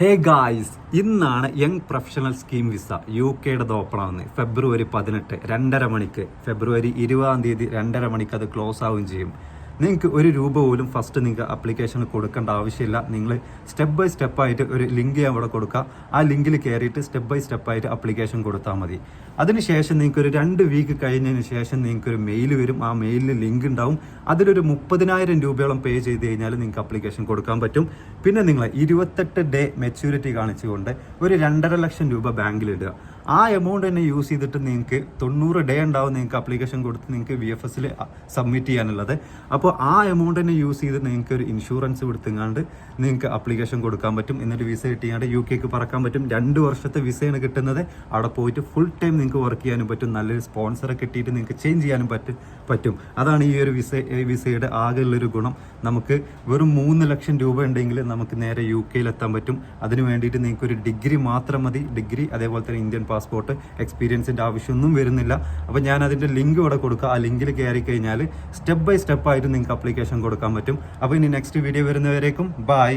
Hey guys, ഇന്നാണ് young professional scheme visa UK open ആവുന്നത്. ഫെബ്രുവരി 18 2:30 മണിക്ക്, ഫെബ്രുവരി 20 2:30 മണിക്ക് അത് ക്ലോസ് ആവുകയും ചെയ്യും. നിങ്ങൾക്ക് ₹1 പോലും ഫസ്റ്റ് നിങ്ങൾക്ക് അപ്ലിക്കേഷൻ കൊടുക്കേണ്ട ആവശ്യമില്ല. നിങ്ങൾ സ്റ്റെപ്പ് ബൈ സ്റ്റെപ്പായിട്ട് ഒരു ലിങ്ക് ഞാൻ ഇവിടെ കൊടുക്കുക. ആ ലിങ്കിൽ കയറിയിട്ട് സ്റ്റെപ്പ് ബൈ സ്റ്റെപ്പായിട്ട് അപ്ലിക്കേഷൻ കൊടുത്താൽ മതി. അതിനുശേഷം നിങ്ങൾക്കൊരു 2 വീക്ക് കഴിഞ്ഞതിന് ശേഷം നിങ്ങൾക്കൊരു മെയിൽ വരും. ആ മെയിലിൽ ലിങ്ക് ഉണ്ടാവും. അതിലൊരു ₹30,000 പേ ചെയ്ത് കഴിഞ്ഞാൽ നിങ്ങൾക്ക് അപ്ലിക്കേഷൻ കൊടുക്കാൻ പറ്റും. പിന്നെ നിങ്ങൾ 28 ഡേ മെച്യൂരിറ്റി കാണിച്ചുകൊണ്ട് ഒരു ₹2.5 ലക്ഷം ബാങ്കിലിടുക. ആ എമൗണ്ട് തന്നെ യൂസ് ചെയ്തിട്ട് നിങ്ങൾക്ക് 90 ഡേ ഉണ്ടാവും നിങ്ങൾക്ക് അപ്ലിക്കേഷൻ കൊടുത്ത് നിങ്ങൾക്ക് VFSൽ സബ്മിറ്റ് ചെയ്യാനുള്ളത്. അപ്പോൾ ആ എമൗണ്ട് തന്നെ യൂസ് ചെയ്ത് നിങ്ങൾക്ക് ഒരു ഇൻഷുറൻസ് കൊടുത്തുങ്ങാണ്ട് നിങ്ങൾക്ക് അപ്ലിക്കേഷൻ കൊടുക്കാൻ പറ്റും. എന്നിട്ട് വിസ കിട്ടിയാണ്ട് UK പറക്കാൻ പറ്റും. 2 വർഷത്തെ വിസയാണ് കിട്ടുന്നത്. അവിടെ പോയിട്ട് ഫുൾ ടൈം നിങ്ങൾക്ക് വർക്ക് ചെയ്യാനും പറ്റും. നല്ലൊരു സ്പോൺസറെ കിട്ടിയിട്ട് നിങ്ങൾക്ക് ചേഞ്ച് ചെയ്യാനും പറ്റും. അതാണ് ഈ ഒരു വിസയുടെ ആകെയുള്ളൊരു ഗുണം. നമുക്ക് വെറും ₹3 ലക്ഷം ഉണ്ടെങ്കിൽ നമുക്ക് നേരെ UK എത്താൻ പറ്റും. അതിന് വേണ്ടിയിട്ട് നിങ്ങൾക്ക് ഒരു ഡിഗ്രി മാത്രം മതി. ഡിഗ്രി, അതേപോലെ തന്നെ ഇന്ത്യൻ പാസ്പോർട്ട്, എക്സ്പീരിയൻസിൻ്റെ ആവശ്യമൊന്നും വരുന്നില്ല. അപ്പോൾ ഞാൻ അതിൻ്റെ ലിങ്ക് ഇവിടെ കൊടുക്കുക. ആ ലിങ്കിൽ കയറി കഴിഞ്ഞാൽ സ്റ്റെപ്പ് ബൈ സ്റ്റെപ്പ് ആയിട്ട് നിങ്ങൾക്ക് അപ്ലിക്കേഷൻ കൊടുക്കാൻ പറ്റും. അപ്പോൾ ഇനി നെക്സ്റ്റ് വീഡിയോ വരുന്നവരേക്കും ബൈ.